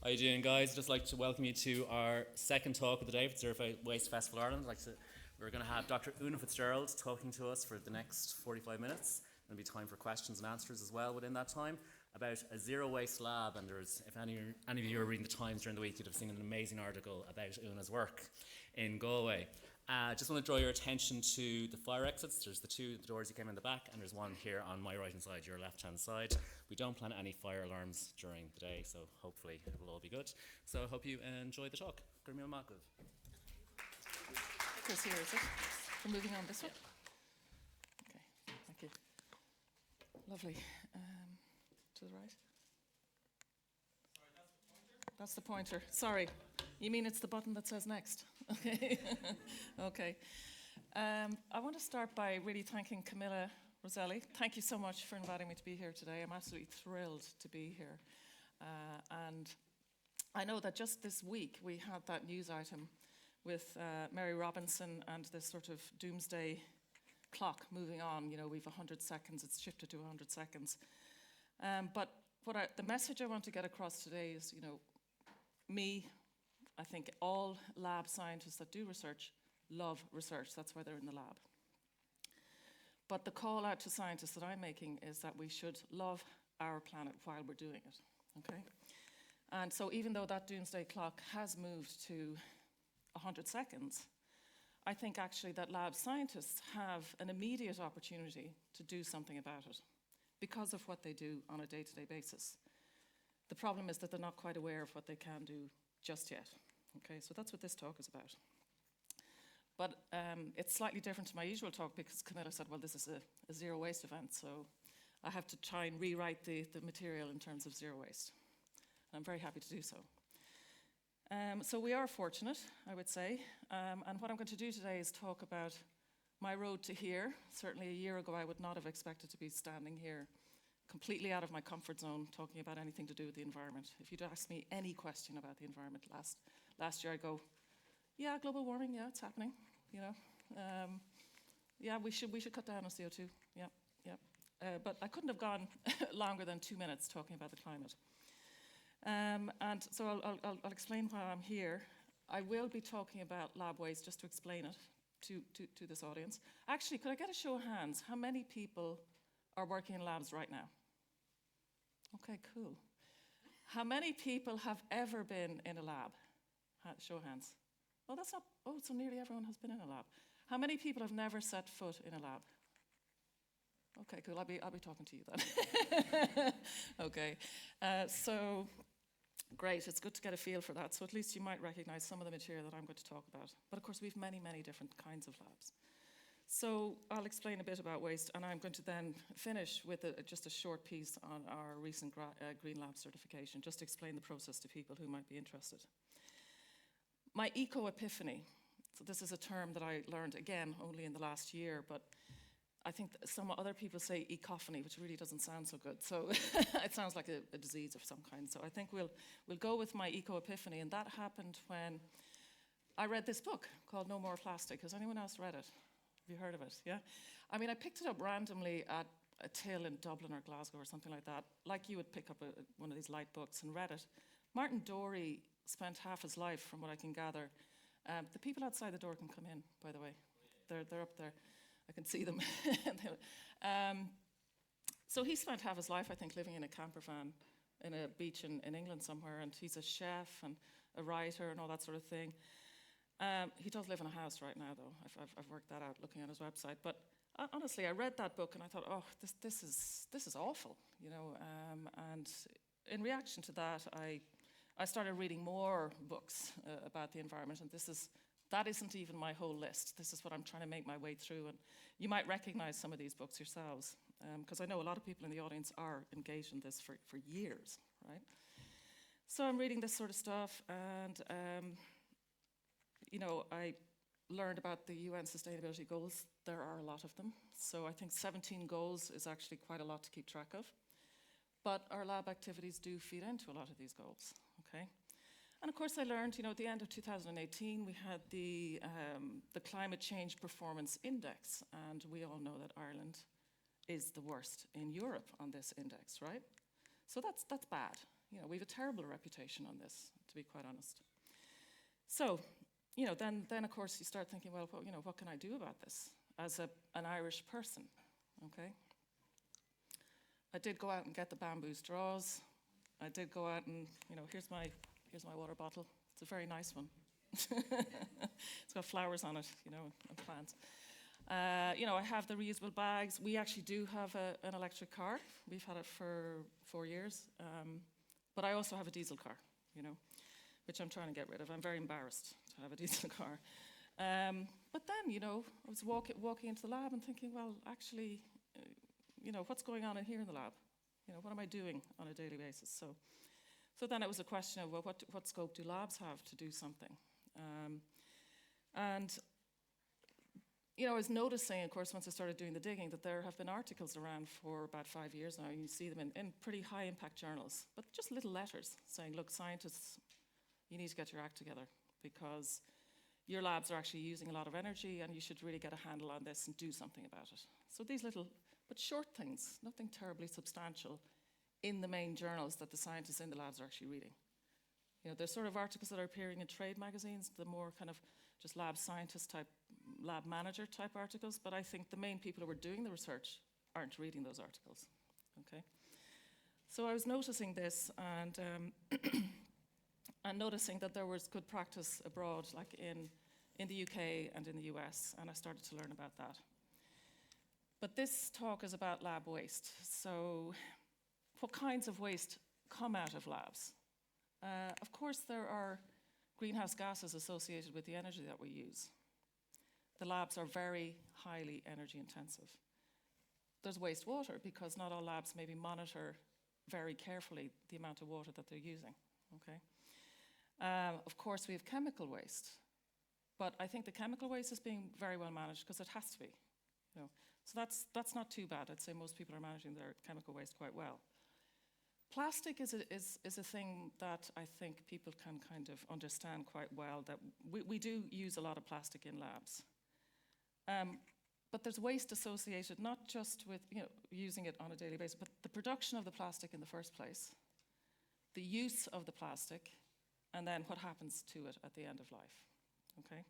How you doing, guys? I'd just like to welcome you to our second talk of the day for Zero Waste Festival Ireland. We're going to have Dr. Una Fitzgerald talking to us for the next 45 minutes. There'll be time for questions and answers as well within that time about a zero waste lab. And if any of you are reading the Times during the week, you'd have seen an amazing article about Una's work in Galway. Just want to draw your attention to the fire exits. There's the doors you came in the back, and there's one here on my right hand side, your left hand side. We don't plan any fire alarms during the day, so hopefully it will all be good. So I hope you enjoy the talk. Gurmil Makov. Chris, here is it? We're moving on this one? Okay, thank you. Lovely. To the right? Sorry, that's the pointer. Sorry. You mean it's the button that says next? Okay. Okay. I want to start by really thanking Camilla Roselli. Thank you so much for inviting me to be here today. I'm absolutely thrilled to be here. And I know that just this week we had that news item with Mary Robinson and this sort of doomsday clock moving on. You know, we've 100 seconds, it's shifted to 100 seconds. But the message I want to get across today is, you know, I think all lab scientists that do research love research. That's why they're in the lab. But the call out to scientists that I'm making is that we should love our planet while we're doing it, okay? And so even though that doomsday clock has moved to 100 seconds, I think actually that lab scientists have an immediate opportunity to do something about it because of what they do on a day-to-day basis. The problem is that they're not quite aware of what they can do just yet. Okay, so that's what this talk is about. But it's slightly different to my usual talk because Camilla said, well, this is a zero waste event, so I have to try and rewrite the material in terms of zero waste. And I'm very happy to do so. So we are fortunate, I would say. And what I'm going to do today is talk about my road to here. Certainly a year ago, I would not have expected to be standing here completely out of my comfort zone talking about anything to do with the environment. If you'd asked me any question about the environment last year, I'd go, yeah, global warming, yeah, it's happening, you know. Yeah, we should cut down on CO2, yeah. But I couldn't have gone longer than 2 minutes talking about the climate. And so I'll explain why I'm here. I will be talking about lab waste just to explain it to this audience. Actually, could I get a show of hands? How many people are working in labs right now? Okay, cool. How many people have ever been in a lab? Show of hands. Oh, that's not, so nearly everyone has been in a lab. How many people have never set foot in a lab? Okay, cool, I'll be talking to you then. Okay, so great, it's good to get a feel for that. So at least you might recognize some of the material that I'm going to talk about. But of course, we have many, many different kinds of labs. So I'll explain a bit about waste, and I'm going to then finish with just a short piece on our recent Green Lab certification, just to explain the process to people who might be interested. My eco-epiphany, so this is a term that I learned, again, only in the last year, but I think some other people say ecophony, which really doesn't sound so good. So it sounds like a disease of some kind. So I think we'll go with my eco-epiphany, and that happened when I read this book called No More Plastic. Has anyone else read it? Have you heard of it? Yeah? I mean, I picked it up randomly at a till in Dublin or Glasgow or something like that, like you would pick up one of these light books and read it. Martin Dorey spent half his life, from what I can gather. The people outside the door can come in, by the way. They're up there. I can see them. So he spent half his life, I think, living in a camper van in a beach in England somewhere, and he's a chef and a writer and all that sort of thing. He does live in a house right now, though. I've worked that out looking at his website. But honestly, I read that book and I thought, oh, this is awful, you know. And in reaction to that, I started reading more books about the environment, and that isn't even my whole list. This is what I'm trying to make my way through, and you might recognize some of these books yourselves, because I know a lot of people in the audience are engaged in this for years, right? So I'm reading this sort of stuff, and you know, I learned about the UN Sustainability Goals. There are a lot of them, so I think 17 goals is actually quite a lot to keep track of. But our lab activities do feed into a lot of these goals, okay? And of course I learned, you know, at the end of 2018, we had the Climate Change Performance Index, and we all know that Ireland is the worst in Europe on this index, right? So that's bad. we have a terrible reputation on this, to be quite honest. So, then of course you start thinking, well, what can I do about this as an Irish person, okay? I did go out and get the bamboo straws. I did go out and, here's my water bottle. It's a very nice one. It's got flowers on it, and plants. I have the reusable bags. We actually do have an electric car. We've had it for 4 years. But I also have a diesel car, which I'm trying to get rid of. I'm very embarrassed to have a diesel car. But then, I was walking into the lab and thinking, well, actually, what's going on in here in the lab? What am I doing on a daily basis? So then it was a question of, well, what scope do labs have to do something? I was noticing, of course, once I started doing the digging, that there have been articles around for about 5 years now. You see them in pretty high-impact journals, but just little letters saying, look, scientists, you need to get your act together because your labs are actually using a lot of energy and you should really get a handle on this and do something about it. So these little, but short things, nothing terribly substantial in the main journals that the scientists in the labs are actually reading. There's sort of articles that are appearing in trade magazines, the more kind of just lab scientist type, lab manager type articles, but I think the main people who are doing the research aren't reading those articles, okay? So I was noticing this and noticing that there was good practice abroad, like in the UK and in the US, and I started to learn about that. But this talk is about lab waste. So what kinds of waste come out of labs? Of course, there are greenhouse gases associated with the energy that we use. The labs are very highly energy intensive. There's wastewater because not all labs maybe monitor very carefully the amount of water that they're using, okay? Of course, we have chemical waste, but I think the chemical waste is being very well managed because it has to be, So that's not too bad. I'd say most people are managing their chemical waste quite well. Plastic is a thing that I think people can kind of understand quite well, that we do use a lot of plastic in labs. But there's waste associated not just with using it on a daily basis, but the production of the plastic in the first place, the use of the plastic, and then what happens to it at the end of life, okay?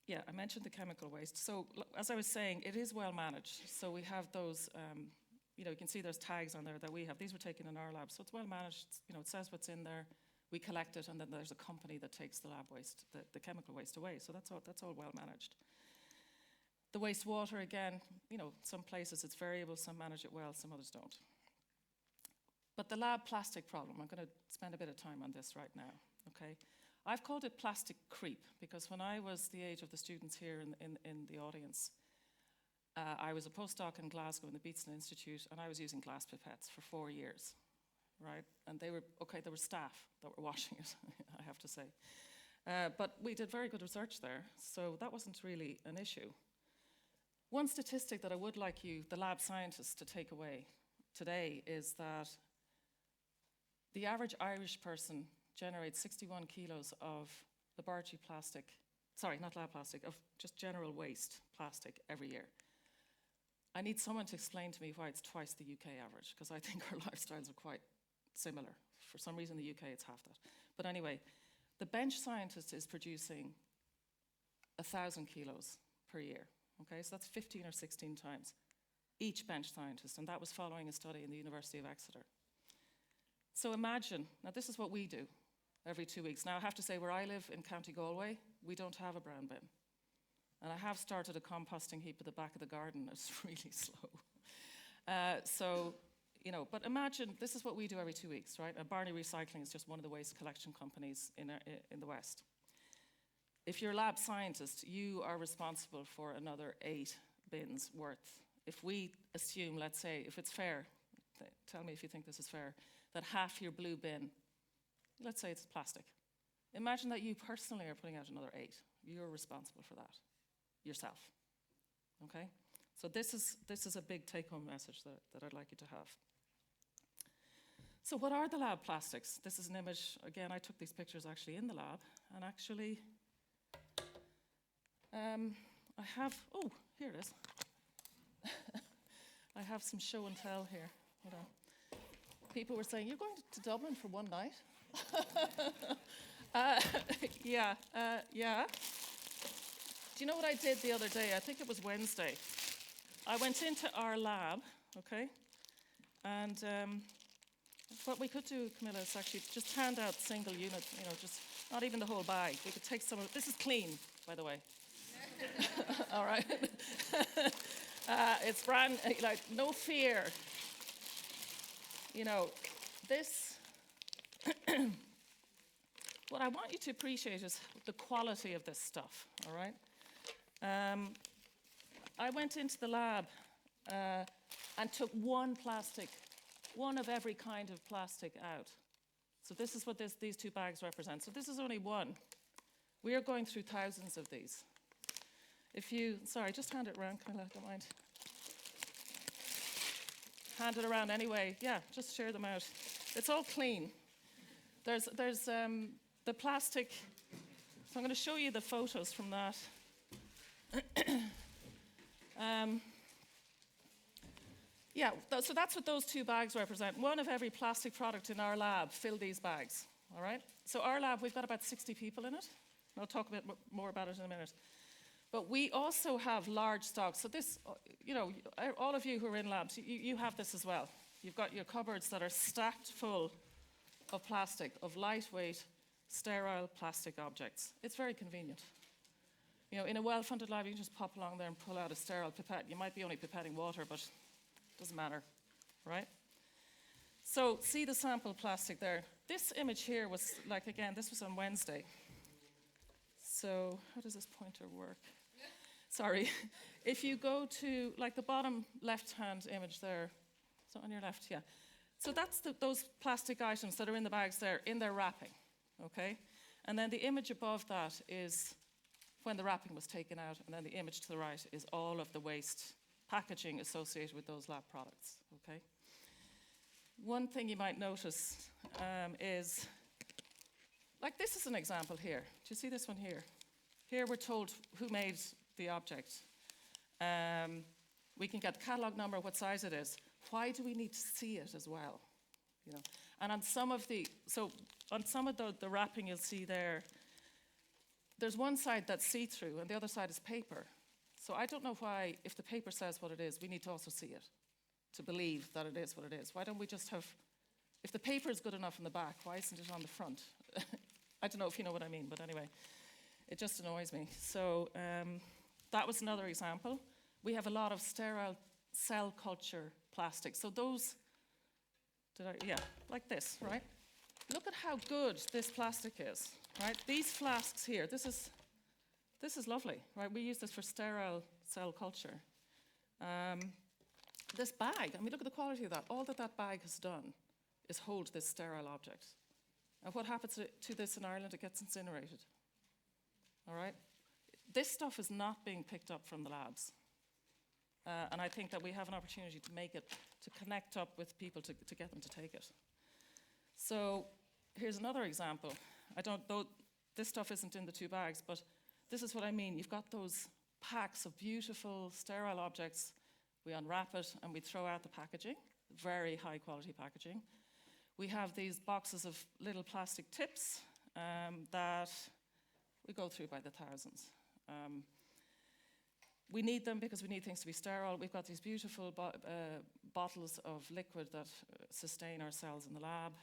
Yeah, I mentioned the chemical waste. So as I was saying, it is well managed. So we have those, you can see there's tags on there that we have. These were taken in our lab, so it's well managed. It says what's in there. We collect it, and then there's a company that takes the lab waste, the chemical waste away. So that's all well managed. The wastewater, again, some places it's variable, some manage it well, some others don't. But the lab plastic problem, I'm going to spend a bit of time on this right now, okay? I've called it plastic creep because when I was the age of the students here in the audience, I was a postdoc in Glasgow in the Beatson Institute, and I was using glass pipettes for 4 years, right? And there were staff that were washing it, I have to say. But we did very good research there, so that wasn't really an issue. One statistic that I would like you, the lab scientists, to take away today is that the average Irish person generates 61 kilos of laboratory plastic, sorry, not lab plastic, of just general waste plastic every year. I need someone to explain to me why it's twice the UK average, because I think our lifestyles are quite similar. For some reason, in the UK, it's half that. But anyway, the bench scientist is producing 1,000 kilos per year, okay? So that's 15 or 16 times each bench scientist, and that was following a study in the University of Exeter. So imagine, now this is what we do every 2 weeks. Now I have to say, where I live in County Galway, we don't have a brown bin. And I have started a composting heap at the back of the garden. It's really slow. But imagine, this is what we do every 2 weeks, right? Barney Recycling is just one of the waste collection companies in the West. If you're a lab scientist, you are responsible for another 8 bins worth. If we assume, let's say, if it's fair, tell me if you think this is fair, that half your blue bin, let's say it's plastic. Imagine that you personally are putting out another 8. You're responsible for that yourself, okay? So this is a big take-home message that I'd like you to have. So what are the lab plastics? This is an image, again, I took these pictures actually in the lab, and actually, I have, oh, here it is. I have some show and tell here, hold on. People were saying, you're going to Dublin for one night? Yeah. Do you know what I did the other day? I think it was Wednesday. I went into our lab, okay? And what we could do, Camilla, is actually just hand out single unit, just not even the whole bag. We could take some of, this is clean, by the way. All right. It's brand, like, no fear. This, what I want you to appreciate is the quality of this stuff, all right? I went into the lab and took one of every kind of plastic out. So this is what these two bags represent. So this is only one. We are going through thousands of these. Sorry, just hand it around, Camilla, don't mind. Hand it around anyway. Yeah, just share them out. It's all clean. There's the plastic. So I'm going to show you the photos from that. So that's what those two bags represent. One of every plastic product in our lab fill these bags, all right? So our lab, we've got about 60 people in it. I'll talk a bit more about it in a minute. But we also have large stocks. So this, all of you who are in labs, you have this as well. You've got your cupboards that are stacked full of plastic, of lightweight, sterile plastic objects. It's very convenient. In a well-funded lab, you can just pop along there and pull out a sterile pipette. You might be only pipetting water, but it doesn't matter, right? So see the sample plastic there. This image here was, this was on Wednesday. So how does this pointer work? Sorry. If you go to, the bottom left-hand image there. So on your left, yeah. So that's those plastic items that are in the bags there, in their wrapping, okay? And then the image above that is when the wrapping was taken out, and then the image to the right is all of the waste packaging associated with those lab products, okay? One thing you might notice is, this is an example here. Do you see this one here? Here we're told who made the object. We can get the catalog number, what size it is. Why do we need to see it as well? And on some of the wrapping you'll see there's one side that's see-through and the other side is paper. So I don't know why, if the paper says what it is, we need to also see it to believe that it is what it is. Why don't we just have, if the paper is good enough in the back, why isn't it on the front? I don't know if you know what I mean, but anyway, it just annoys me. So that was another example. We have a lot of sterile cell culture plastic. So those, like this, right? Look at how good this plastic is, right? These flasks here, this is lovely, right? We use this for sterile cell culture. This bag, look at the quality of that. All that bag has done is hold this sterile object. And what happens to this in Ireland? It gets incinerated, all right? This stuff is not being picked up from the labs. And I think that we have an opportunity to connect up with people to get them to take it. So here's another example. This stuff isn't in the two bags, but this is what I mean. You've got those packs of beautiful sterile objects. We unwrap it and we throw out the packaging, very high quality packaging. We have these boxes of little plastic tips that we go through by the thousands. We need them because we need things to be sterile. We've got these beautiful bottles of liquid that sustain our cells in the lab,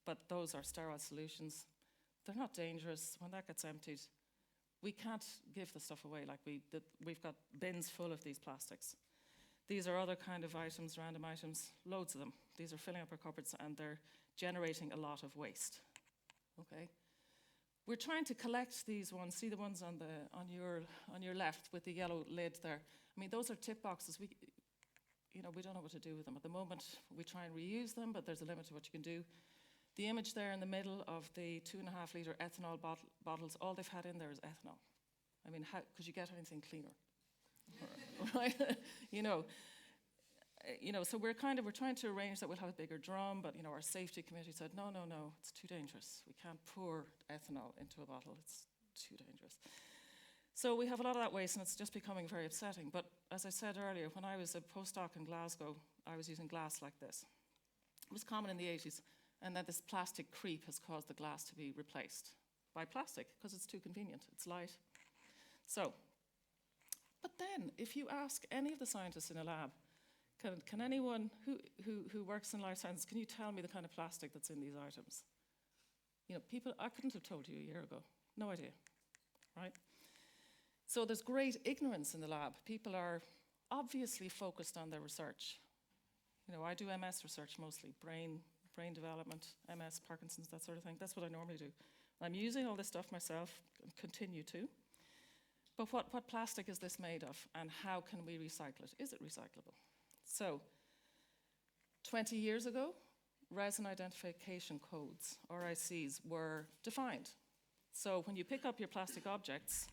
but those are sterile solutions. They're not dangerous. When that gets emptied, we can't give the stuff away. We've got bins full of these plastics. These are other kind of items, random items, loads of them. These are filling up our cupboards and they're generating a lot of waste, okay? We're trying to collect these ones. See the ones on your left with the yellow lid there. Those are tip boxes. We don't know what to do with them. At the moment, we try and reuse them, but there's a limit to what you can do. The image there in the middle of the 2.5 litre ethanol bottles, all they've had in there is ethanol. How could you get anything cleaner? Right? So we're trying to arrange that we'll have a bigger drum, but our safety committee said, no, it's too dangerous. We can't pour ethanol into a bottle. It's too dangerous. So we have a lot of that waste, and it's just becoming very upsetting. But as I said earlier, when I was a postdoc in Glasgow, I was using glass like this. It was common in the 80s, and then this plastic creep has caused the glass to be replaced by plastic because it's too convenient, it's light. So, but then if you ask any of the scientists in a lab, can anyone who works in life sciences, can you tell me the kind of plastic that's in these items? You know, people, I couldn't have told you a year ago, no idea, right? So there's great ignorance in the lab. People are obviously focused on their research. You know, I do MS research mostly, brain development, MS, Parkinson's, that sort of thing. That's what I normally do. I'm using all this stuff myself and continue to. But what plastic is this made of, and how can we recycle it? Is it recyclable? So, 20 years ago, resin identification codes, RICs, were defined. So when you pick up your plastic objects,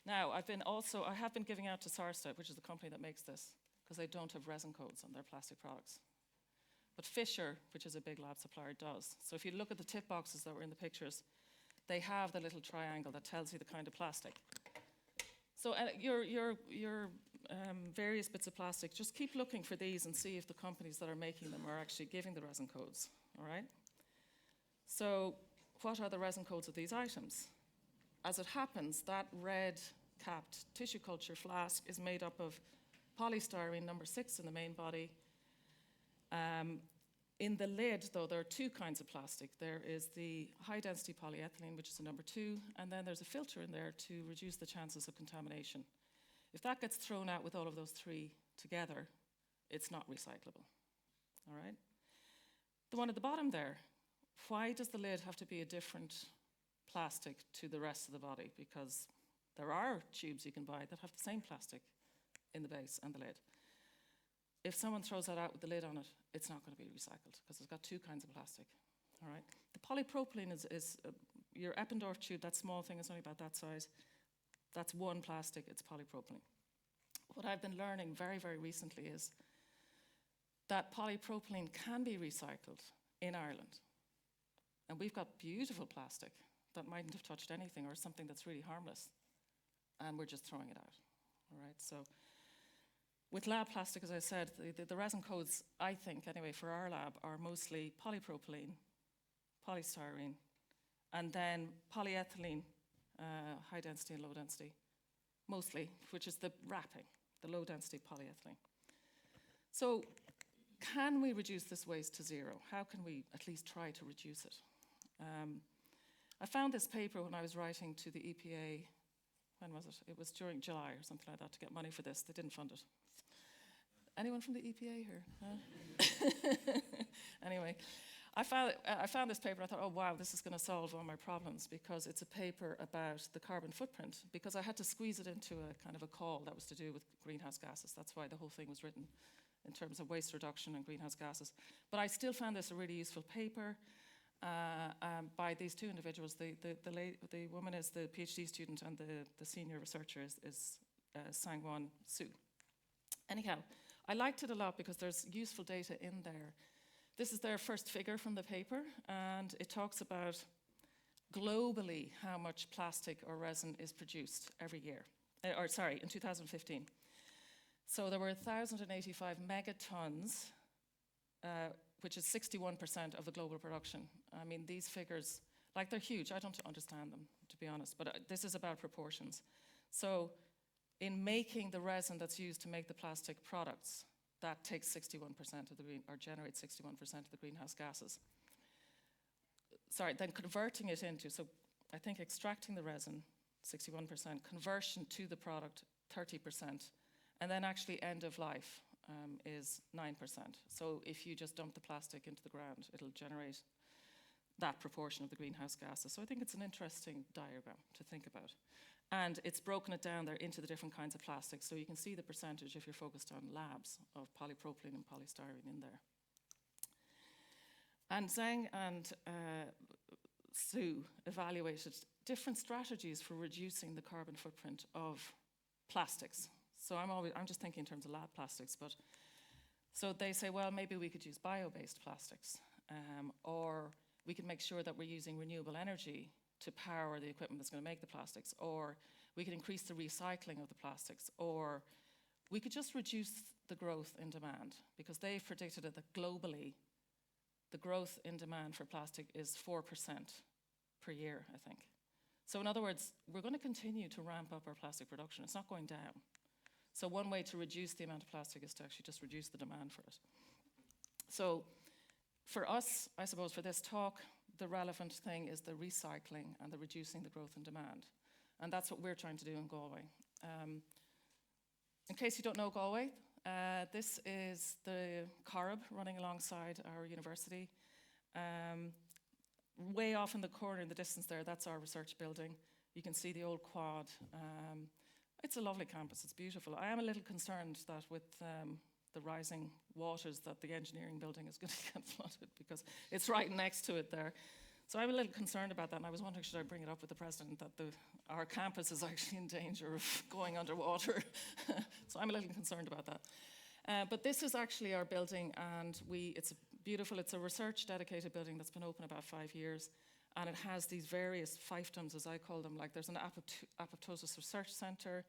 now I have been giving out to Sarsta, which is the company that makes this, because they don't have resin codes on their plastic products. But Fisher, which is a big lab supplier, does. So if you look at the tip boxes that were in the pictures, they have the little triangle that tells you the kind of plastic. So your various bits of plastic, just keep looking for these and see if the companies that are making them are actually giving the resin codes, all right? So what are the resin codes of these items? As it happens, that red-capped tissue culture flask is made up of polystyrene number 6 in the main body. In the lid, though, there are two kinds of plastic. There is the high-density polyethylene, which is the number 2, and then there's a filter in there to reduce the chances of contamination. If that gets thrown out with all of those three together, it's not recyclable, all right? The one at the bottom there, why does the lid have to be a different plastic to the rest of the body? Because there are tubes you can buy that have the same plastic in the base and the lid. If someone throws that out with the lid on it, it's not going to be recycled because it's got two kinds of plastic, all right? The polypropylene is your Eppendorf tube, that small thing is only about that size. That's one plastic, it's polypropylene. What I've been learning very, very recently is that polypropylene can be recycled in Ireland. And we've got beautiful plastic that mightn't have touched anything or something that's really harmless. And we're just throwing it out, all right? So with lab plastic, as I said, the resin codes, I think anyway, for our lab are mostly polypropylene, polystyrene, and then polyethylene, high density and low density, mostly, which is the wrapping, the low density polyethylene. So can we reduce this waste to zero? How can we at least try to reduce it? I found this paper when I was writing to the EPA. When was it? It was during July or something like that to get money for this. They didn't fund it. Anyone from the EPA here? Huh? Anyway, I found this paper. I thought, oh, wow, this is going to solve all my problems because it's a paper about the carbon footprint, because I had to squeeze it into a kind of a call that was to do with greenhouse gases. That's why the whole thing was written in terms of waste reduction and greenhouse gases. But I still found this a really useful paper by these two individuals. The woman is the PhD student and the senior researcher is Sangwon Su. Anyhow, I liked it a lot because there's useful data in there. This is their first figure from the paper, and it talks about globally how much plastic or resin is produced every year, in 2015. So there were 1,085 megatons, which is 61% of the global production. I mean, these figures, like, they're huge. I don't understand them, to be honest, but this is about proportions. So in making the resin that's used to make the plastic products, that takes 61% of the generates 61% of the greenhouse gases. Sorry, then converting it into, so I think extracting the resin, 61%, conversion to the product, 30%, and then actually end of life is 9%. So if you just dump the plastic into the ground, it'll generate that proportion of the greenhouse gases. So I think it's an interesting diagram to think about. And it's broken it down there into the different kinds of plastics. So you can see the percentage, if you're focused on labs, of polypropylene and polystyrene in there. And Zhang and Su evaluated different strategies for reducing the carbon footprint of plastics. So I'm just thinking in terms of lab plastics, but so they say, well, maybe we could use bio-based plastics, or we could make sure that we're using renewable energy to power the equipment that's going to make the plastics, or we could increase the recycling of the plastics, or we could just reduce the growth in demand, because they've predicted it that globally the growth in demand for plastic is 4% per year, I think. So in other words, we're going to continue to ramp up our plastic production. It's not going down. So one way to reduce the amount of plastic is to actually just reduce the demand for it. So for us, I suppose for this talk, the relevant thing is the recycling and the reducing the growth in demand. And that's what we're trying to do in Galway. In case you don't know Galway, this is the CÚRAM running alongside our university. Way off in the corner in the distance there, that's our research building. You can see the old quad. It's a lovely campus, it's beautiful. I am a little concerned that with the rising waters that the engineering building is going to get flooded, because it's right next to it there. So I'm a little concerned about that, and I was wondering, should I bring it up with the president, that our campus is actually in danger of going underwater. So I'm a little concerned about that. But this is actually our building, and it's beautiful. It's a research dedicated building that's been open about 5 years, and it has these various fiefdoms, as I call them. Like there's an apoptosis research centre,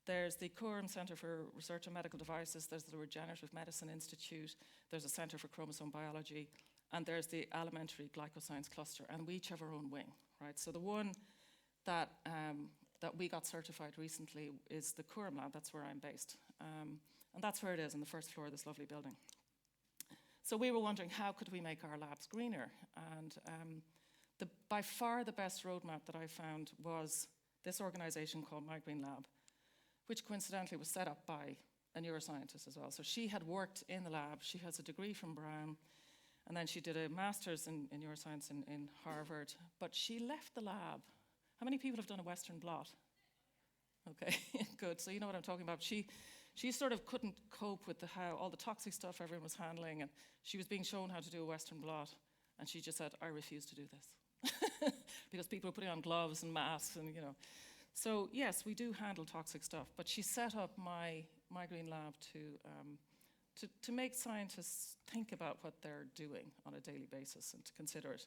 there's the CÚRAM Centre for Research on Medical Devices, there's the Regenerative Medicine Institute, there's a Centre for Chromosome Biology, and there's the Alimentary Glycoscience Cluster, and we each have our own wing, right? So the one that we got certified recently is the CÚRAM lab. That's where I'm based. And that's where it is, on the first floor of this lovely building. So we were wondering, how could we make our labs greener? And by far the best roadmap that I found was this organization called NUI Green Lab, which coincidentally was set up by a neuroscientist as well. So she had worked in the lab. She has a degree from Brown, and then she did a master's in neuroscience in Harvard. But she left the lab. How many people have done a Western blot? Okay, good. So you know what I'm talking about. She sort of couldn't cope with how all the toxic stuff everyone was handling, and she was being shown how to do a Western blot, and she just said, I refuse to do this. Because people were putting on gloves and masks, and you know. So yes, we do handle toxic stuff, but she set up my Green Lab to make scientists think about what they're doing on a daily basis and to consider it.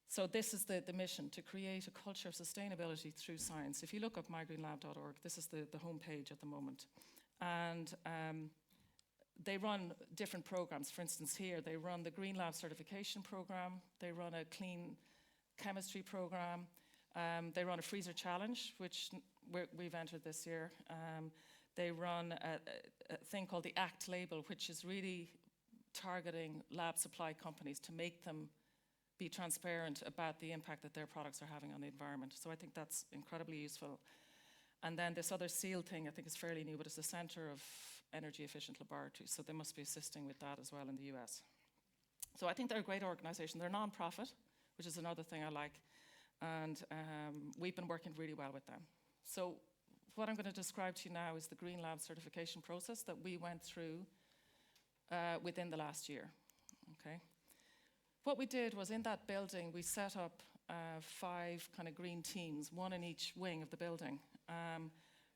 So this is the mission, to create a culture of sustainability through science. If you look up mygreenlab.org, this is the homepage at the moment. And they run different programs. For instance, here, they run the Green Lab certification program. They run a clean chemistry program. They run a freezer challenge, which we've entered this year. They run a thing called the ACT label, which is really targeting lab supply companies to make them be transparent about the impact that their products are having on the environment. So I think that's incredibly useful. And then this other SEAL thing, I think is fairly new, but it's the Centre of Energy Efficient Laboratories. So they must be assisting with that as well in the US. So I think they're a great organization. They're non-profit, which is another thing I like. And we've been working really well with them. So what I'm going to describe to you now is the Green Lab certification process that we went through within the last year, okay? What we did was, in that building, we set up 5 kind of green teams, one in each wing of the building.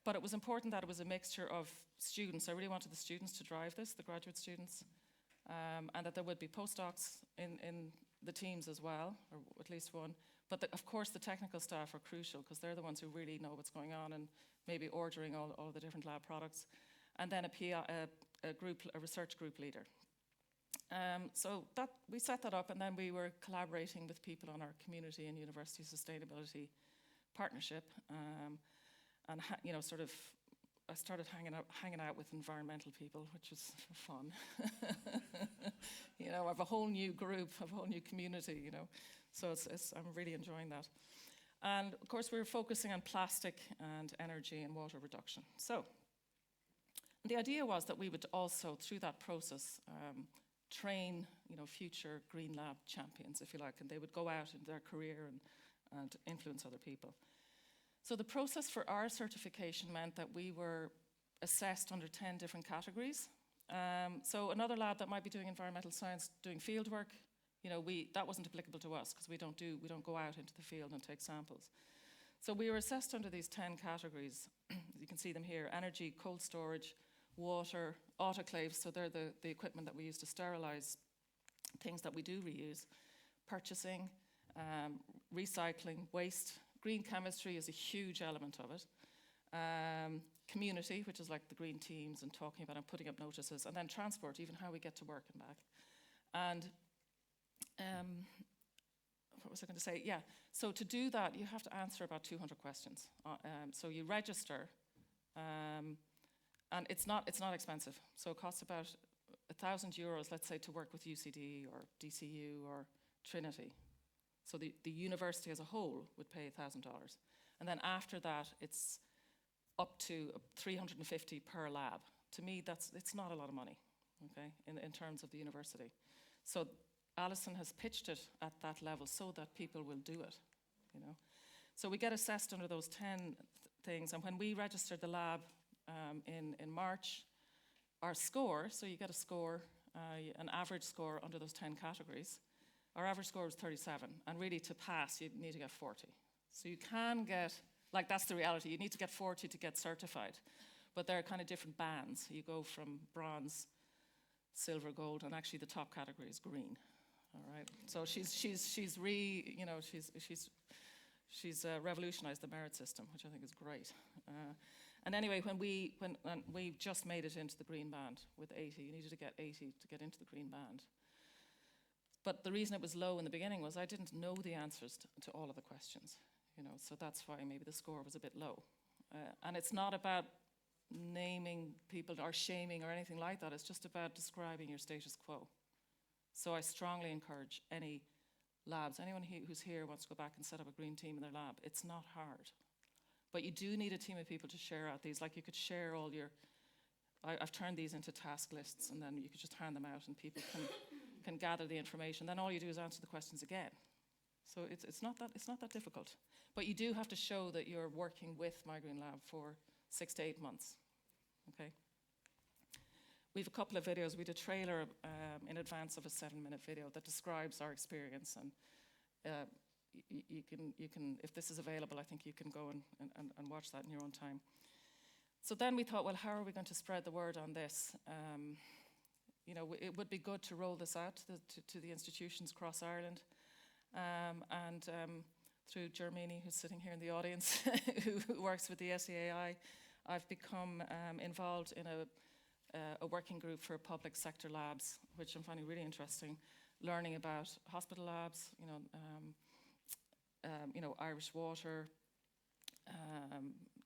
But it was important that it was a mixture of students. I really wanted the students to drive this, the graduate students, and that there would be postdocs in the teams as well, or at least one. But of course, the technical staff are crucial, because they're the ones who really know what's going on and maybe ordering all the different lab products. And then a research group leader. So we set that up, and then we were collaborating with people on our community and university sustainability partnership. And you know, sort of, I started hanging out with environmental people, which was fun. You know, I have a whole new group, a whole new community, you know. So I'm really enjoying that. And of course, we were focusing on plastic and energy and water reduction. So the idea was that we would also, through that process, train, you know, future Green Lab champions, if you like, and they would go out in their career and influence other people. So the process for our certification meant that we were assessed under 10 different categories. So another lab that might be doing environmental science, doing field work, you know, that wasn't applicable to us, because we don't go out into the field and take samples. So we were assessed under these 10 categories. You can see them here: energy, cold storage, water, autoclaves, so they're the equipment that we use to sterilize things that we do reuse, purchasing, recycling, waste. Green chemistry is a huge element of it. community, which is like the green teams and talking about and putting up notices, and then transport, even how we get to work and back. And what was I going to say? Yeah, so to do that, you have to answer about 200 questions. So you register, and it's not expensive. So it costs about €1,000, let's say, to work with UCD or DCU or Trinity. So the university as a whole would pay $1,000. And then after that, it's up to 350 per lab. To me, it's not a lot of money, okay, in terms of the university. So Alison has pitched it at that level so that people will do it, you know. So we get assessed under those 10 things, and when we registered the lab in March, our score, so you get a score, an average score under those 10 categories, our average score was 37, and really to pass, you need to get 40. So you can get, like that's the reality, you need to get 40 to get certified, but there are kind of different bands. You go from bronze, silver, gold, and actually the top category is green. All right. So she's revolutionized the merit system, which I think is great. And anyway, when we just made it into the green band with 80, you needed to get 80 to get into the green band. But the reason it was low in the beginning was I didn't know the answers to all of the questions, you know. So that's why maybe the score was a bit low. And it's not about naming people or shaming or anything like that. It's just about describing your status quo. So I strongly encourage any labs, anyone who's here wants to go back and set up a green team in their lab. It's not hard. But you do need a team of people to share out these. Like you could share all your, I've turned these into task lists, and then you could just hand them out and people can gather the information. Then all you do is answer the questions again. So it's not that difficult. But you do have to show that you're working with My Green Lab for 6 to 8 months, okay? We have a couple of videos. We did a trailer in advance of a 7-minute video that describes our experience, and you can, if this is available, I think you can go and watch that in your own time. So then we thought, well, how are we going to spread the word on this? You know, it would be good to roll this out to the institutions across Ireland, and through Germany, who's sitting here in the audience, who works with the SEAI, I've become involved in a working group for public sector labs, which I'm finding really interesting, learning about hospital labs, Irish Water,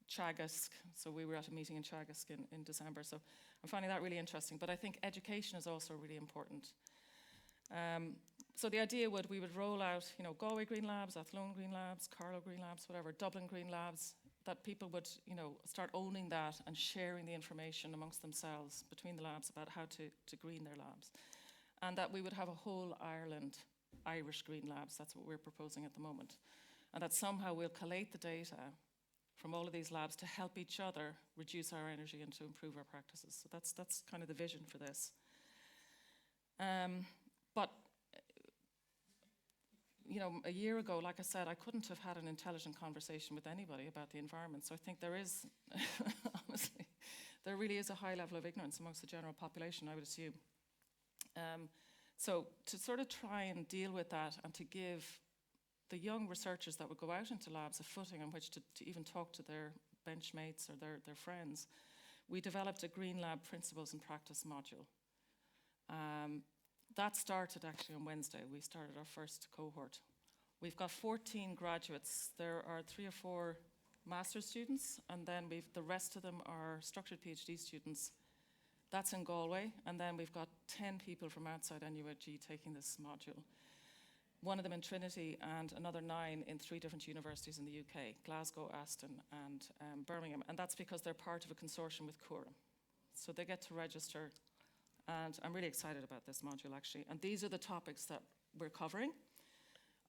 Teagasc. So we were at a meeting in Teagasc in December. So I'm finding that really interesting. But I think education is also really important. So the idea we would roll out, Galway Green Labs, Athlone Green Labs, Carlow Green Labs, whatever, Dublin Green Labs, that people would, start owning that and sharing the information amongst themselves between the labs about how to green their labs. And that we would have a whole Ireland Irish Green Labs. That's what we're proposing at the moment. And that somehow we'll collate the data from all of these labs to help each other reduce our energy and to improve our practices. So that's kind of the vision for this. But a year ago, like I said, I couldn't have had an intelligent conversation with anybody about the environment. So I think there is, honestly, there really is a high level of ignorance amongst the general population, I would assume. So to sort of try and deal with that and to give the young researchers that would go out into labs a footing on which to even talk to their benchmates or their friends, we developed a Green Lab Principles and Practice module. That started actually on Wednesday. We started our first cohort. We've got 14 graduates. There are 3 or 4 master's students, and then the rest of them are structured PhD students. That's in Galway, and then we've got 10 people from outside NUI taking this module. One of them in Trinity and another 9 in 3 different universities in the UK, Glasgow, Aston, and Birmingham. And that's because they're part of a consortium with CÚRAM. So they get to register. And I'm really excited about this module, actually. And these are the topics that we're covering.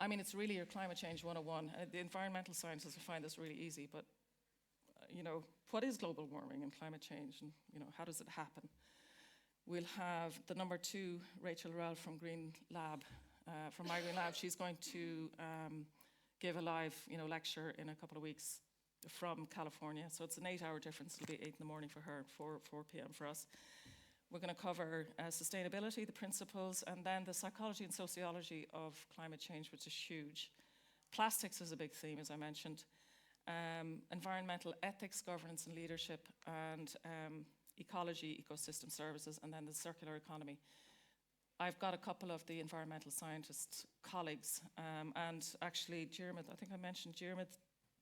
I mean, it's really your climate change 101. The environmental scientists will find this really easy, but, what is global warming and climate change, and, how does it happen? We'll have the number 2, Rachel Rell from Green Lab, from My Green Lab. She's going to give a live, lecture in a couple of weeks from California. So it's an 8-hour difference. It'll be 8 in the morning for her, 4 p.m. for us. We're going to cover sustainability, the principles, and then the psychology and sociology of climate change, which is huge. Plastics is a big theme, as I mentioned. environmental ethics, governance and leadership, and ecology, ecosystem services, and then the circular economy. I've got a couple of the environmental scientist colleagues, and actually Diarmuid, I think I mentioned Diarmuid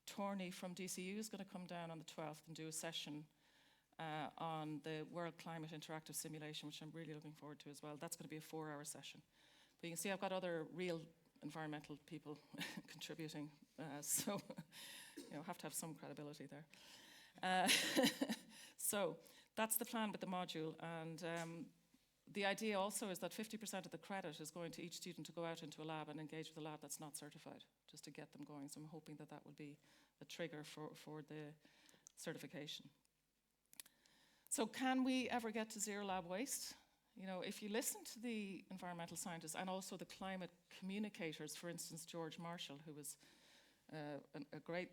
Torney from DCU is going to come down on the 12th and do a session on the World Climate Interactive Simulation, which I'm really looking forward to as well. That's going to be a 4-hour session. But you can see I've got other real environmental people contributing, so you know, have to have some credibility there. So that's the plan with the module, and the idea also is that 50% of the credit is going to each student to go out into a lab and engage with a lab that's not certified, just to get them going. So I'm hoping that that will be a trigger for the certification. So can we ever get to zero lab waste? You know, if you listen to the environmental scientists and also the climate communicators, for instance, George Marshall, who was a great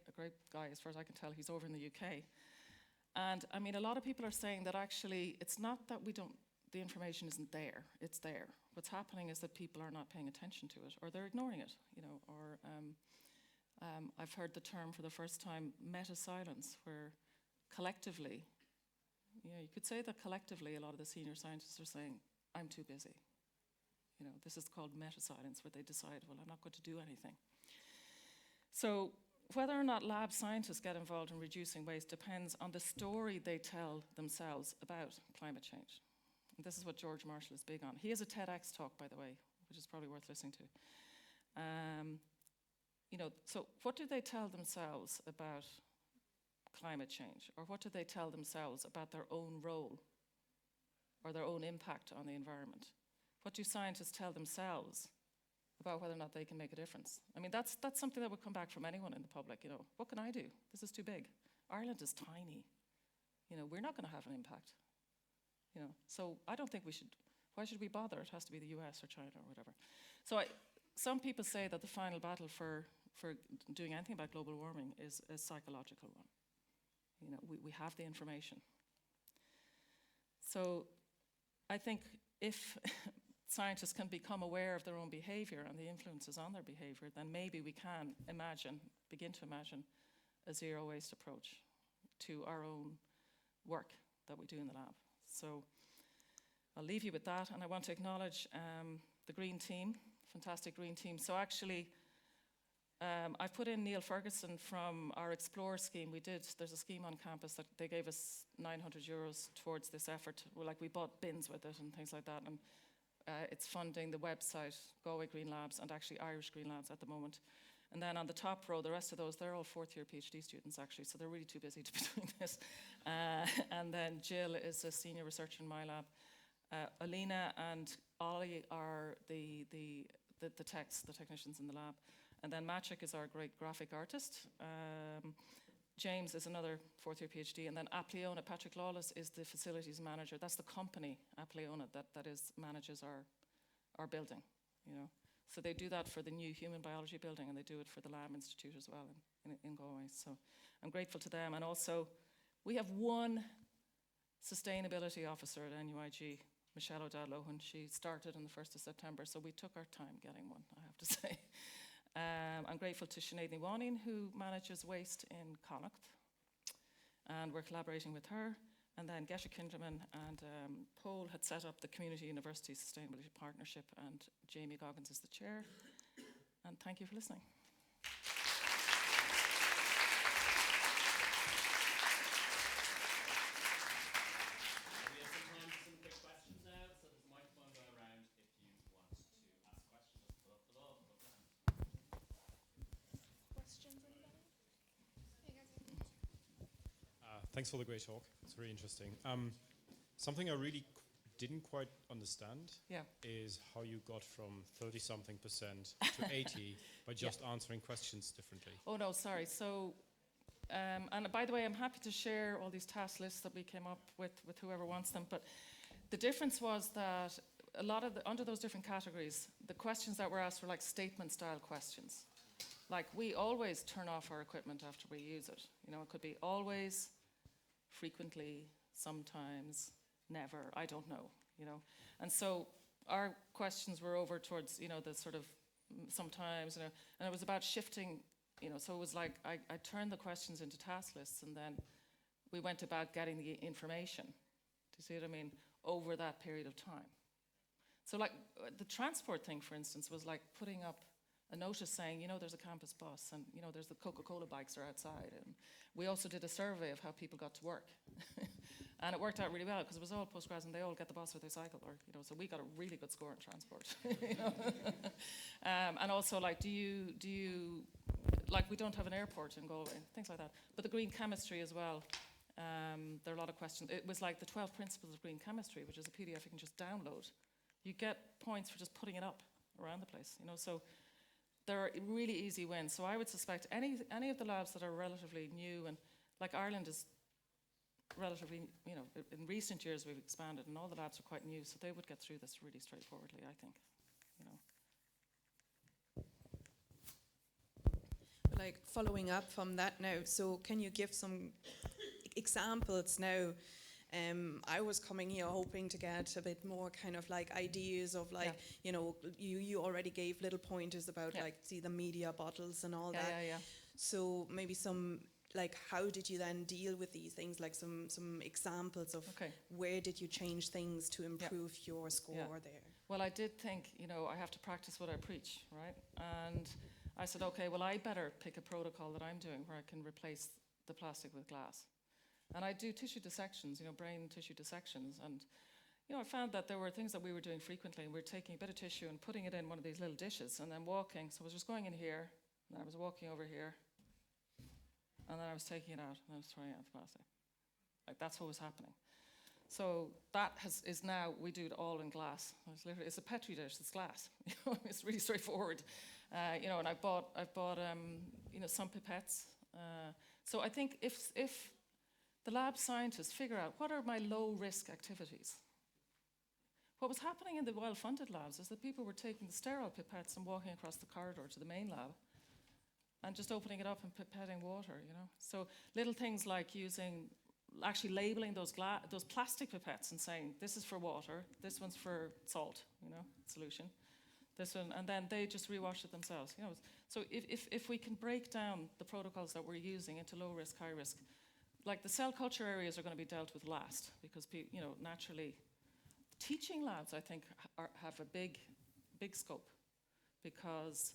guy, as far as I can tell, he's over in the UK. And I mean, a lot of people are saying that actually it's not that the information isn't there, it's there. What's happening is that people are not paying attention to it, or they're ignoring it, you know, or I've heard the term for the first time, meta-silence, where collectively, you know, you could say that collectively a lot of the senior scientists are saying, I'm too busy. You know, this is called meta-silence, where they decide, well, I'm not going to do anything. So whether or not lab scientists get involved in reducing waste depends on the story they tell themselves about climate change. And this is what George Marshall is big on. He has a TEDx talk, by the way, which is probably worth listening to. You know, so what do they tell themselves about climate change? Or what do they tell themselves about their own role or their own impact on the environment? What do scientists tell themselves about whether or not they can make a difference? I mean, that's something that would come back from anyone in the public, you know. What can I do? This is too big. Ireland is tiny. You know, we're not going to have an impact. You know, so I don't think we should, why should we bother? It has to be the US or China or whatever. So some people say that the final battle for doing anything about global warming is a psychological one. You know, we have the information. So I think if scientists can become aware of their own behavior and the influences on their behavior, then maybe we can begin to imagine a zero waste approach to our own work that we do in the lab. So I'll leave you with that, and I want to acknowledge the green team, fantastic green team. So actually, I've put in Neil Ferguson from our Explore scheme. There's a scheme on campus that they gave us €900 towards this effort. We bought bins with it and things like that, and it's funding the website, Galway Green Labs, and actually Irish Green Labs at the moment. And then on the top row, the rest of those, they're all fourth-year PhD students, actually, so they're really too busy to be doing this. And then Jill is a senior researcher in my lab. Alina and Ollie are the technicians in the lab. And then Maciek is our great graphic artist. James is another fourth-year PhD. And then Apleona, Patrick Lawless, is the facilities manager. That's the company, Apleona, that manages our building, you know. So they do that for the new human biology building, and they do it for the Lamb Institute as well in Galway. So I'm grateful to them. And also, we have one sustainability officer at NUIG, Michelle O'Dowd-Lohan. She started on the 1st of September, so we took our time getting one, I have to say. I'm grateful to Sinead Niwanin, who manages waste in Connacht, and we're collaborating with her. And then Geshe Kinderman and Paul had set up the Community University Sustainability Partnership, and Jamie Goggins is the chair. And thank you for listening. We have some time for some quick questions now, so there's a microphone going around if you want to ask questions. Put up the law, put up the hand. Questions, anybody? Hey guys. Thanks for the great talk. It's very interesting. Something I really didn't quite understand is how you got from 30-something% to 80 by just answering questions differently. Oh no, sorry. So, and by the way, I'm happy to share all these task lists that we came up with whoever wants them. But the difference was that a lot of under those different categories, the questions that were asked were like statement-style questions. Like, we always turn off our equipment after we use it. You know, it could be always, frequently, sometimes, never, I don't know, you know. And so our questions were over towards, you know, the sort of sometimes, you know, and it was about shifting so it was like I turned the questions into task lists, and then we went about getting the information. Do you see what I mean? Over that period of time. So like the transport thing, for instance, was like putting up a notice saying, there's a campus bus, and there's the Coca-Cola bikes are outside. And we also did a survey of how people got to work. And it worked out really well because it was all postgrads and they all get the bus with their cycle, or so we got a really good score in transport. And also, like, do you like, we don't have an airport in Galway, things like that. But the green chemistry as well. There are a lot of questions. It was like the 12 principles of green chemistry, which is a PDF you can just download. You get points for just putting it up around the place, so there are really easy wins. So I would suspect any of the labs that are relatively new, and like Ireland is relatively, in recent years we've expanded and all the labs are quite new, so they would get through this really straightforwardly, I think, Like following up from that now, so can you give some examples now? I was coming here hoping to get a bit more kind of like ideas of like, you already gave little pointers about like, see the media bottles and all that. So maybe some, like, how did you then deal with these things? Like some examples of where did you change things to improve your score there? Well, I did think, I have to practice what I preach, right? And I said, okay, well, I better pick a protocol that I'm doing where I can replace the plastic with glass. And I do tissue dissections, brain tissue dissections. And, I found that there were things that we were doing frequently. And we were taking a bit of tissue and putting it in one of these little dishes and then walking. So I was just going in here, and I was walking over here. And then I was taking it out, and I was throwing out the plastic. Like, that's what was happening. So that is now, we do it all in glass. It's a Petri dish, it's glass. It's really straightforward. And I've bought some pipettes. So I think if the lab scientists figure out what are my low-risk activities. What was happening in the well-funded labs is that people were taking the sterile pipettes and walking across the corridor to the main lab and just opening it up and pipetting water, So little things like actually labeling those plastic pipettes and saying, this is for water, this one's for salt, solution. This one, and then they just rewash it themselves, So if we can break down the protocols that we're using into low risk, high risk, like the cell culture areas are going to be dealt with last because, naturally, teaching labs, I think, have a big scope because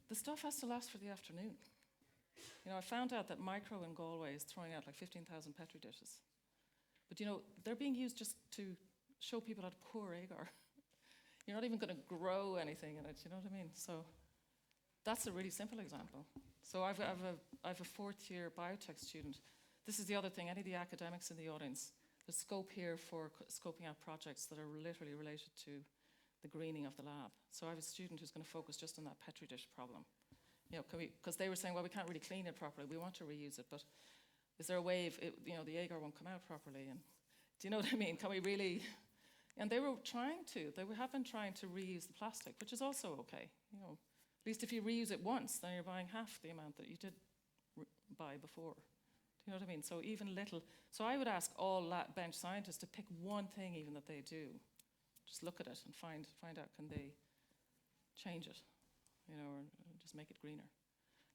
the stuff has to last for the afternoon. I found out that Micro in Galway is throwing out like 15,000 Petri dishes. But, they're being used just to show people how to pour agar. You're not even going to grow anything in it, you know what I mean? So that's a really simple example. So I've a fourth year biotech student. This is the other thing, any of the academics in the audience, there's scope here for scoping out projects that are literally related to the greening of the lab. So I have a student who's going to focus just on that Petri dish problem. Because they were saying, well, we can't really clean it properly. We want to reuse it, but is there a way if the agar won't come out properly? And do you know what I mean? Can we really? And they were trying to. They have been trying to reuse the plastic, which is also okay. At least if you reuse it once, then you're buying half the amount that you did buy before. Do you know what I mean? So even little. So I would ask all bench scientists to pick one thing even that they do. Just look at it and find out, can they change it, or just make it greener.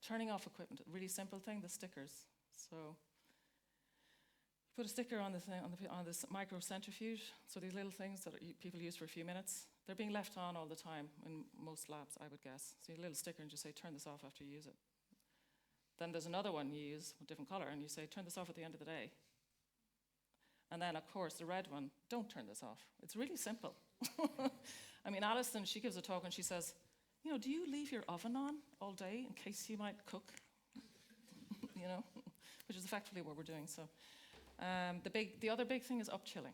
Turning off equipment, a really simple thing, the stickers. So you put a sticker on this micro centrifuge. So these little things that people use for a few minutes, they're being left on all the time in most labs, I would guess. So you a little sticker and just say, turn this off after you use it. Then there's another one you use, a different color, and you say, turn this off at the end of the day. And then, of course, the red one, don't turn this off. It's really simple. I mean, Alison, she gives a talk and she says, do you leave your oven on all day in case you might cook? Which is effectively what we're doing. So the other big thing is up-chilling.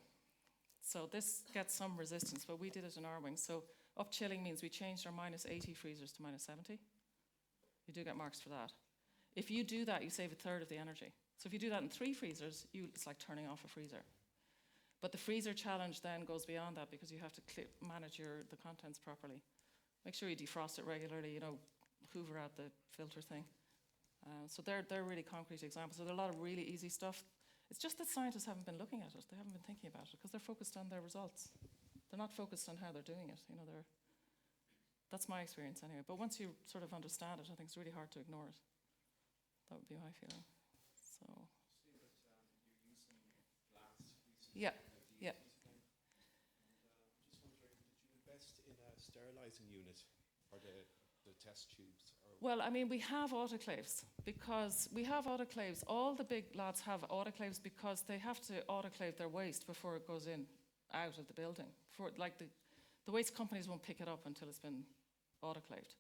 So this gets some resistance, but we did it in our wing. So up-chilling means we changed our -80 freezers to -70. You do get marks for that. If you do that, you save a third of the energy. So if you do that in 3 freezers, it's like turning off a freezer. But the freezer challenge then goes beyond that because you have to manage the contents properly. Make sure you defrost it regularly, hoover out the filter thing. So they're really concrete examples. So there are a lot of really easy stuff. It's just that scientists haven't been looking at it. They haven't been thinking about it because they're focused on their results. They're not focused on how they're doing it. That's my experience anyway. But once you sort of understand it, I think it's really hard to ignore it. That would be my feeling. So. Yeah, yeah. Just wondering, did you invest in a sterilising unit for the test tubes? Well, I mean, we have autoclaves because we have autoclaves. All the big labs have autoclaves because they have to autoclave their waste before it goes in, out of the building. Like the waste companies won't pick it up until it's been autoclaved.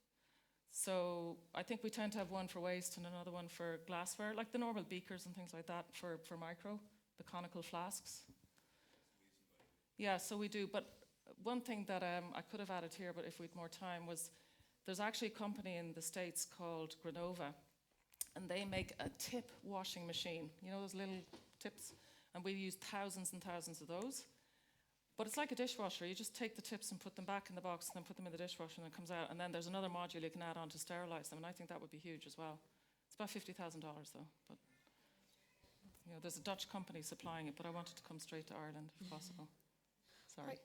So I think we tend to have one for waste and another one for glassware, like the normal beakers and things like that for micro, the conical flasks. Yeah, so we do. But one thing that I could have added here, but if we had more time, was there's actually a company in the States called Granova, and they make a tip washing machine. You know those little tips? And we use thousands and thousands of those. But it's like a dishwasher. You just take the tips and put them back in the box and then put them in the dishwasher and it comes out. And then there's another module you can add on to sterilise them. And I think that would be huge as well. It's about $50,000 though. But you know, there's a Dutch company supplying it, but I want it to come straight to Ireland if possible. Sorry.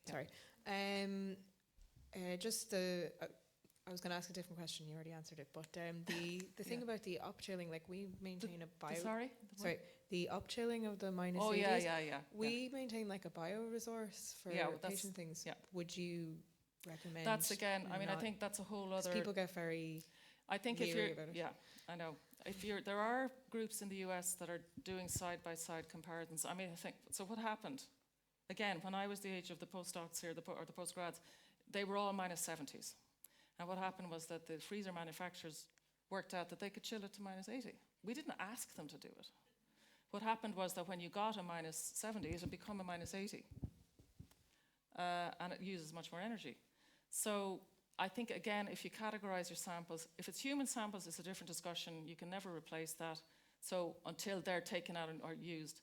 Sorry. I was going to ask a different question. You already answered it. But the thing about the upchilling, like we maintain a bio. The upchilling of the minus 80s. Yeah. We maintain like a bioresource for patient things. Yeah. Would you recommend? That's again. I mean, I think that's a whole other. People get very. I think if you're. About it. Yeah, I know. There are groups in the US that are doing side-by-side comparisons. I mean, I think so. What happened? Again, when I was the age of the postdocs here, or the postgrads, they were all minus 70s. And what happened was that the freezer manufacturers worked out that they could chill it to minus 80. We didn't ask them to do it. What happened was that when you got a minus 70, it would become a minus 80. And it uses much more energy. So I think, again, if you categorize your samples, if it's human samples, it's a different discussion. You can never replace that. So until they're taken out or used.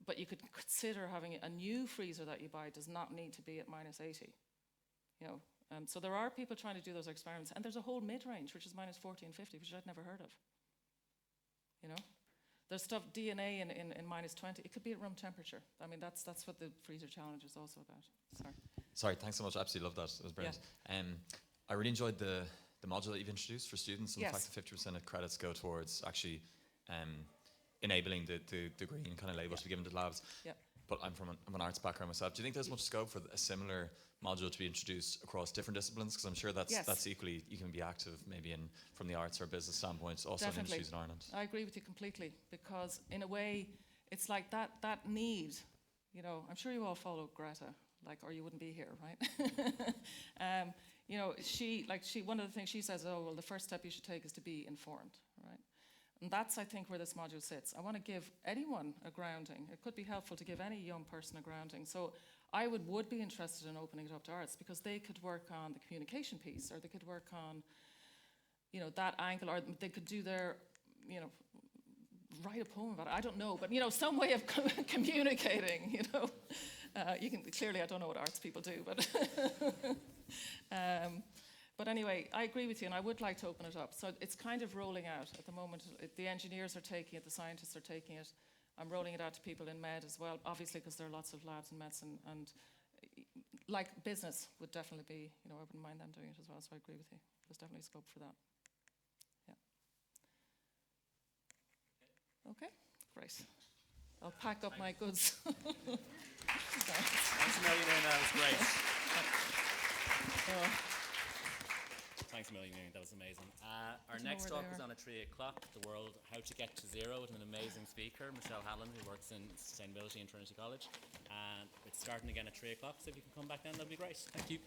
But you could consider having a new freezer that you buy does not need to be at minus 80. You know, so there are people trying to do those experiments. And there's a whole mid-range, which is minus 40 and 50, which I'd never heard of. You know? There's stuff, DNA in minus 20. It could be at room temperature. I mean, that's what the freezer challenge is also about. Sorry, thanks so much. I absolutely love that. It was brilliant. Yeah. I really enjoyed the module that you've introduced for students, and the fact that 50% of credits go towards actually enabling the green kind of label to be given to labs. Yeah. But I'm an arts background myself. Do you think there's much scope for a similar module to be introduced across different disciplines? Because I'm sure that's equally, you can be active maybe from the arts or business standpoint, also in industries in Ireland. I agree with you completely, because in a way, it's like that need, you know, I'm sure you all follow Greta, or you wouldn't be here, right? You know, one of the things she says, the first step you should take is to be informed, right? And that's, I think, where this module sits. I want to give anyone a grounding. It could be helpful to give any young person a grounding. So I would be interested in opening it up to arts, because they could work on the communication piece, or they could work on, you know, that angle, or they could do their, you know, write a poem about it. I don't know, but, you know, some way of communicating, you know. You can, clearly I don't know what arts people do, but but anyway, I agree with you, and I would like to open it up. So it's kind of rolling out at the moment. The engineers are taking it, the scientists are taking it. I'm rolling it out to people in med as well, obviously, because there are lots of labs in medicine, and like business would definitely be, you know, I wouldn't mind them doing it as well, so I agree with you. There's definitely scope for that. Yeah. Okay, great. I'll pack up my goods. Thanks a million, that was great. Thanks a million, that was amazing. Our next talk is on at 3 o'clock, How to Get to Zero, with an amazing speaker, Michelle Hallam, who works in sustainability in Trinity College. And it's starting again at 3 o'clock, so if you can come back then, that'd be great. Thank you.